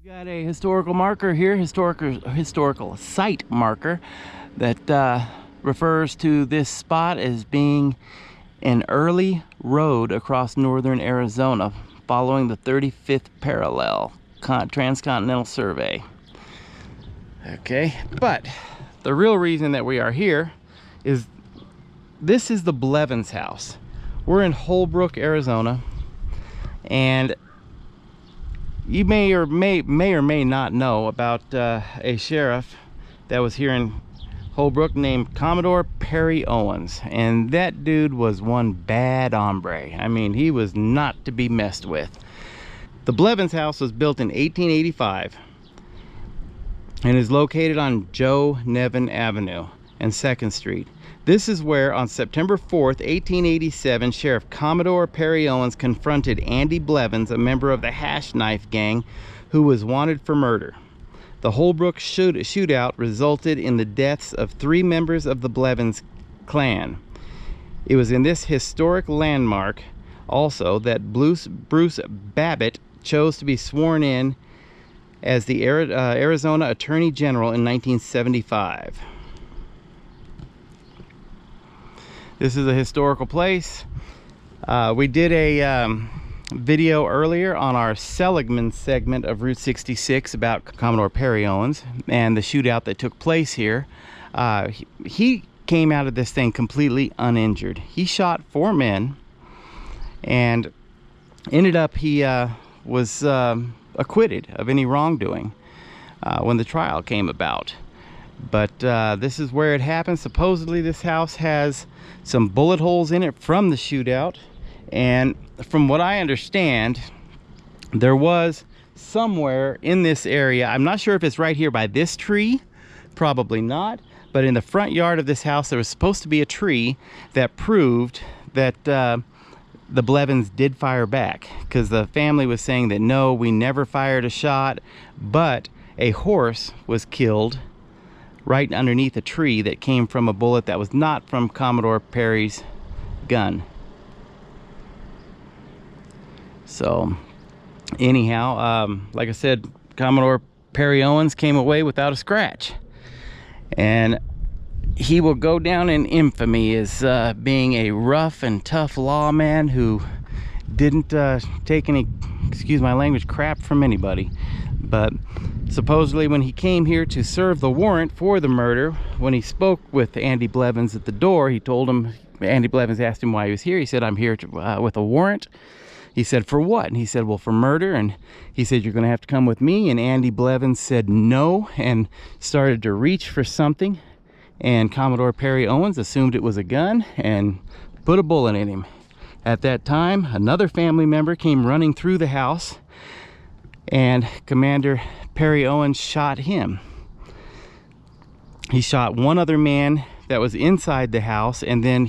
Got a historical marker here, historical site marker that refers to this spot as being an early road across northern Arizona following the 35th parallel transcontinental survey. Okay, but the real reason that we are here is this is the Blevins House. We're in Holbrook, Arizona, and you may or may not know about a sheriff that was here in Holbrook named Commodore Perry Owens, and that dude was one bad hombre. I mean, he was not to be messed with. The Blevins House was built in 1885 and is located on Joe Nevin Avenue and 2nd Street. This is where on September 4th, 1887, Sheriff Commodore Perry Owens confronted Andy Blevins, a member of the Hash Knife Gang, who was wanted for murder. The Holbrook shootout resulted in the deaths of 3 members of the Blevins clan. It was in this historic landmark also that Bruce Babbitt chose to be sworn in as the Arizona Attorney General in 1975. This is a historical place. We did a video earlier on our Seligman segment of Route 66 about Commodore Perry Owens and the shootout that took place here. He came out of this thing completely uninjured. He shot 4 men and ended up he was acquitted of any wrongdoing when the trial came about. But this is where it happened. Supposedly this house has some bullet holes in it from the shootout, and from what I understand, there was somewhere in this area, I'm not sure if it's right here by this tree, probably not, but in the front yard of this house there was supposed to be a tree that proved that the Blevins did fire back, because the family was saying that no, we never fired a shot, but a horse was killed right underneath a tree that came from a bullet that was not from Commodore Perry's gun. So anyhow, like I said, Commodore Perry Owens came away without a scratch, and he will go down in infamy as being a rough and tough lawman who didn't take any, excuse my language, crap from anybody. But supposedly when he came here to serve the warrant for the murder, when he spoke with Andy Blevins at the door, he told him, Andy Blevins asked him why he was here. He said, I'm here with a warrant. He said, for what? And he said, well, for murder. And he said, you're going to have to come with me. And Andy Blevins said no and started to reach for something. And Commodore Perry Owens assumed it was a gun and put a bullet in him. At that time, another family member came running through the house, and Commander Perry Owens shot him. He shot one other man that was inside the house, and then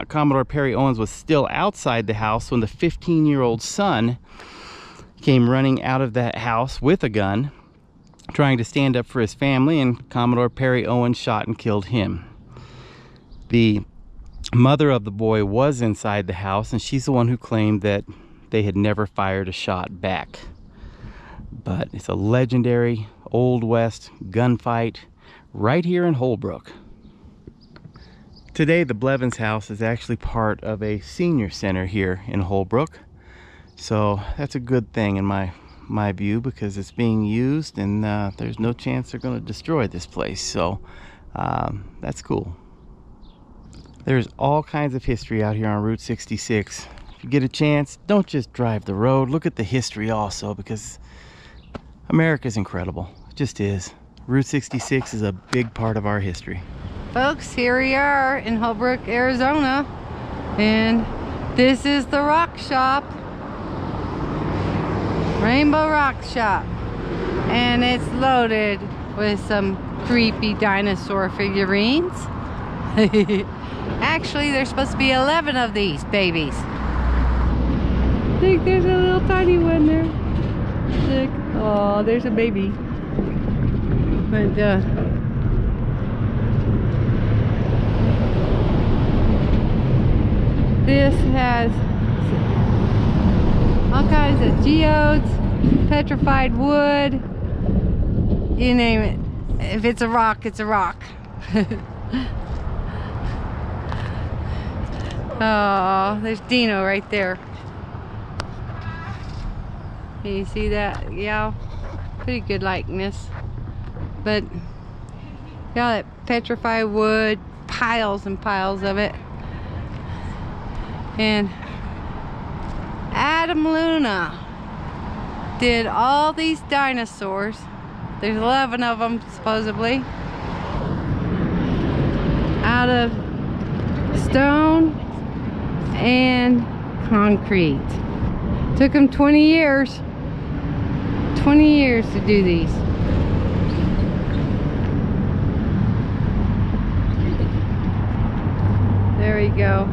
Commodore Perry Owens was still outside the house when the 15-year-old son came running out of that house with a gun, trying to stand up for his family, and Commodore Perry Owens shot and killed him. The mother of the boy was inside the house, and she's the one who claimed that they had never fired a shot back. But it's a legendary Old West gunfight right here in Holbrook. Today the Blevins House is actually part of a senior center here in Holbrook, so that's a good thing in my view, because it's being used, and there's no chance they're going to destroy this place, so that's cool. There's all kinds of history out here on Route 66. If you get a chance, don't just drive the road, look at the history also, because America's incredible. It just is. Route 66 is a big part of our history. Folks, here we are in Holbrook, Arizona, and this is the rock shop, Rainbow Rock Shop, and it's loaded with some creepy dinosaur figurines. Actually, there's supposed to be 11 of these babies. I think there's a little tiny one there. Look, oh, there's a baby. But this has all kinds of geodes, petrified wood, you name it. If it's a rock, it's a rock. Oh, there's Dino right there. Can you see that? Yeah, pretty good likeness. But yeah, that petrified wood, piles and piles of it. And Adam Luna did all these dinosaurs. There's 11 of them supposedly, out of stone and concrete. Took him 20 years. 20 years to do these. There we go.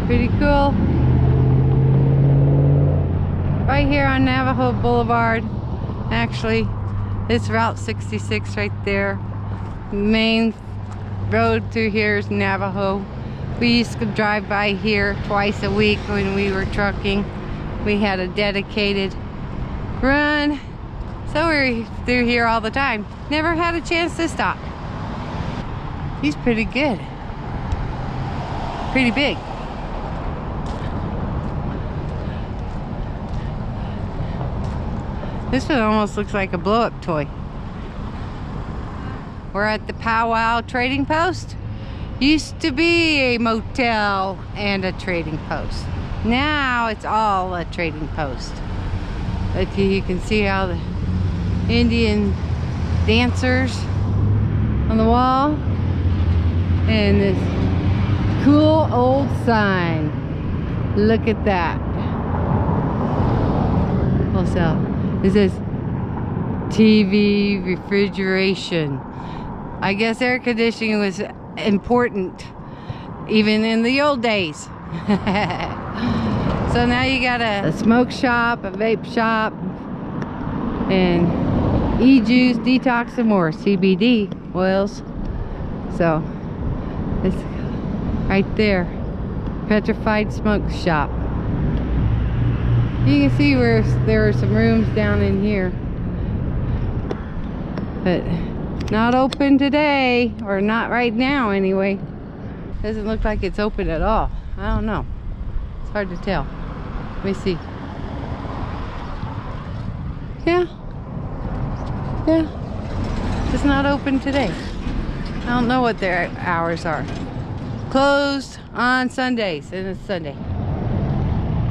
Pretty cool. Right here on Navajo Boulevard. Actually, it's Route 66 right there. Main road through here is Navajo. We used to drive by here twice a week when we were trucking. We had a dedicated run, so we're through here all the time. Never had a chance to stop. He's pretty good. Pretty big. This one almost looks like a blow-up toy. We're at the Pow Wow Trading Post. Used to be a motel and a trading post. Now it's all a trading post. But you can see how the Indian dancers on the wall. And this cool old sign. Look at that. Also, it says TV refrigeration. I guess air conditioning was important even in the old days. So now you got a smoke shop, a vape shop, and e-juice, detox, and more CBD oils. So it's right there, Petrified Smoke Shop. You can see where there are some rooms down in here, but not open today, or not right now anyway. Doesn't look like it's open at all. I don't know. It's hard to tell. Let me see. Yeah. It's not open today. I don't know what their hours are. Closed on Sundays, and it's Sunday.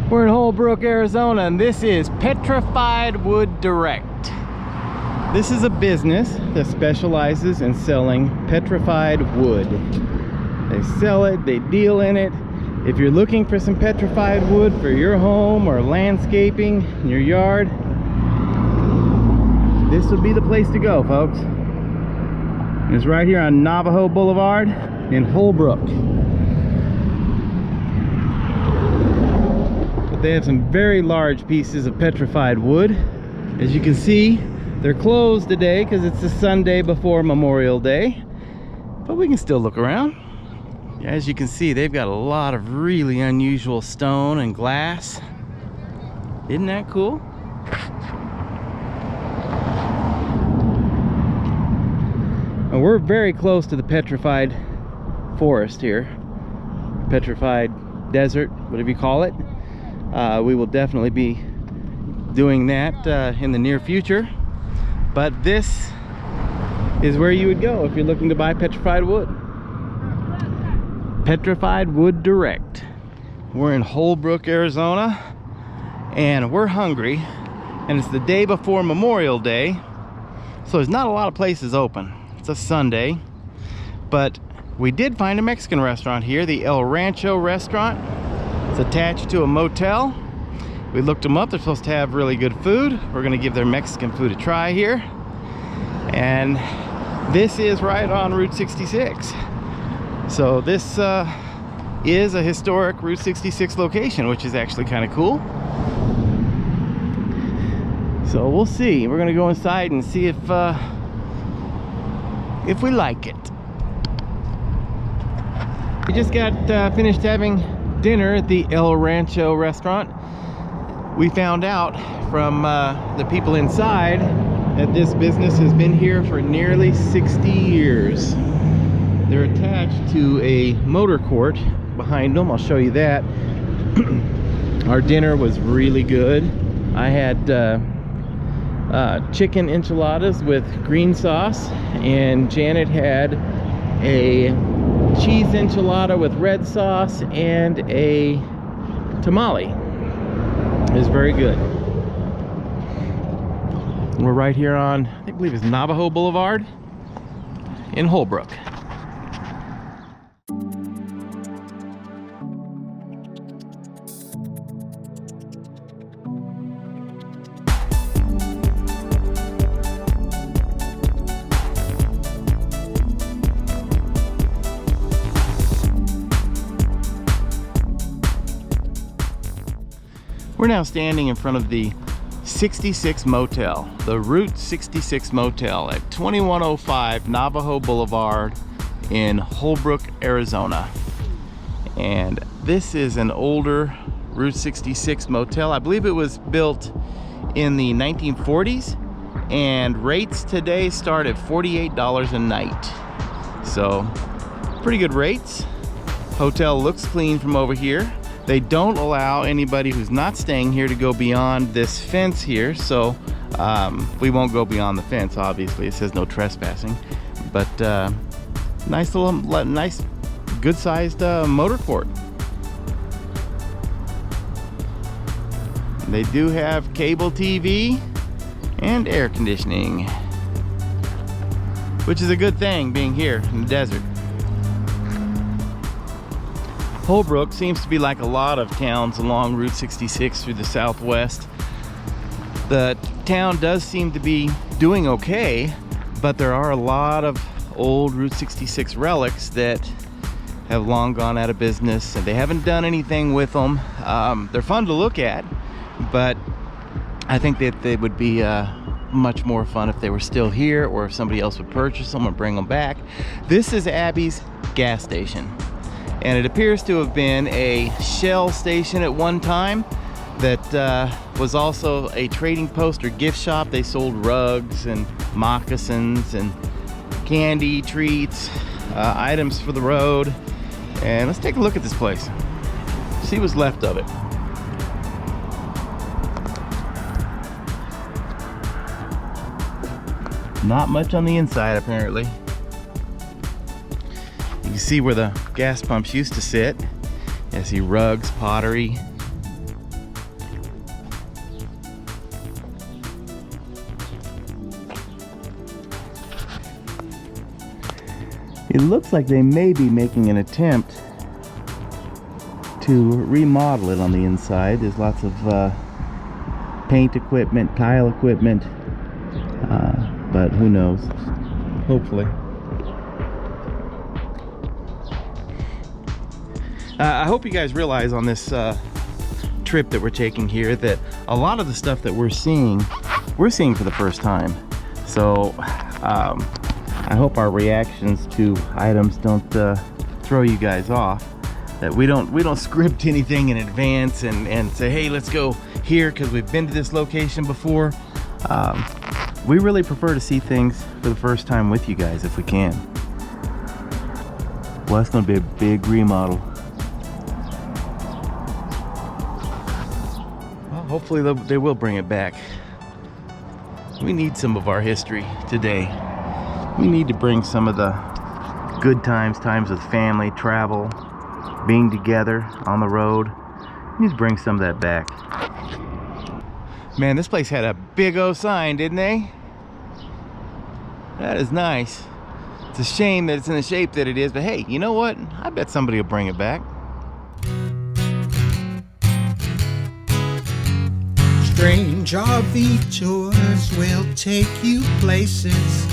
We're in Holbrook, Arizona, and this is Petrified Wood Direct. This is a business that specializes in selling petrified wood. They sell it, they deal in it. If you're looking for some petrified wood for your home or landscaping in your yard, this would be the place to go, folks. It's right here on Navajo Boulevard in Holbrook. But they have some very large pieces of petrified wood. As you can see, they're closed today because it's the Sunday before Memorial Day, but we can still look around. As you can see, they've got a lot of really unusual stone and glass. Isn't that cool? And we're very close to the petrified forest here. Petrified desert, whatever you call it. We will definitely be doing that in the near future. But this is where you would go if you're looking to buy petrified wood. Petrified Wood Direct. We're in Holbrook, Arizona, and we're hungry, and it's the day before Memorial Day, so there's not a lot of places open. It's a Sunday, but we did find a Mexican restaurant here, the Rancho Restaurant. It's attached to a motel. We looked them up. They're supposed to have really good food. We're gonna give their Mexican food a try here. And this is right on Route 66. So this is a historic Route 66 location, which is actually kind of cool. So we'll see. We're gonna go inside and see if we like it. We just got finished having dinner at the El Rancho Restaurant. We found out from the people inside that this business has been here for nearly 60 years. They're attached to a motor court behind them. I'll show you that. Our dinner was really good. I had chicken enchiladas with green sauce, and Janet had a cheese enchilada with red sauce and a tamale. It was very good. We're right here on, I believe it's Navajo Boulevard in Holbrook. We're now standing in front of the 66 Motel, the Route 66 Motel at 2105 Navajo Boulevard in Holbrook, Arizona. And this is an older Route 66 Motel. I believe it was built in the 1940s, and rates today start at $48 a night. So pretty good rates. Hotel looks clean from over here. They don't allow anybody who's not staying here to go beyond this fence here, so we won't go beyond the fence. Obviously, it says no trespassing. But nice good-sized motor court. They do have cable TV and air conditioning, which is a good thing being here in the desert. Holbrook seems to be like a lot of towns along Route 66 through the southwest. The town does seem to be doing okay, but there are a lot of old Route 66 relics that have long gone out of business, and they haven't done anything with them. They're fun to look at, but I think that they would be much more fun if they were still here, or if somebody else would purchase them and bring them back. This is Abby's gas station, and it appears to have been a Shell station at one time that was also a trading post or gift shop. They sold rugs and moccasins and candy, treats, items for the road. And let's take a look at this place, see what's left of it. Not much on the inside, apparently. You can see where the gas pumps used to sit. I see rugs, pottery. It looks like they may be making an attempt to remodel it on the inside. There's lots of paint equipment, tile equipment, but who knows? Hopefully. I hope you guys realize on this trip that we're taking here that a lot of the stuff that we're seeing for the first time. So I hope our reactions to items don't throw you guys off. That we don't script anything in advance and say, hey, let's go here because we've been to this location before. We really prefer to see things for the first time with you guys if we can. Well, that's going to be a big remodel. Well, hopefully they will bring it back. We need some of our history today. We need to bring some of the good times with family, travel, being together on the road. We need to bring some of that back. Man, this place had a big O sign, didn't they? That is nice. It's a shame that it's in the shape that it is, but hey, you know what? I bet somebody will bring it back. Strange RV tours will take you places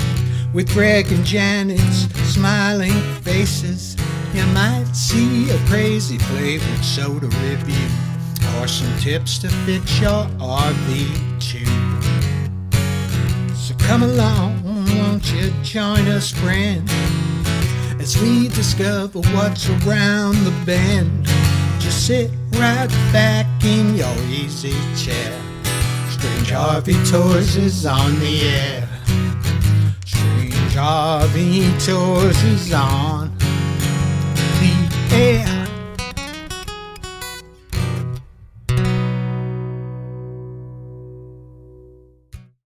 with Greg and Janet's smiling faces. You might see a crazy flavored soda review or some tips to fix your RV too. So come along, won't you join us, friend, as we discover what's around the bend. just sit right back in your easy chair. Strange RV Tours is on the air. Strange RV Tours is on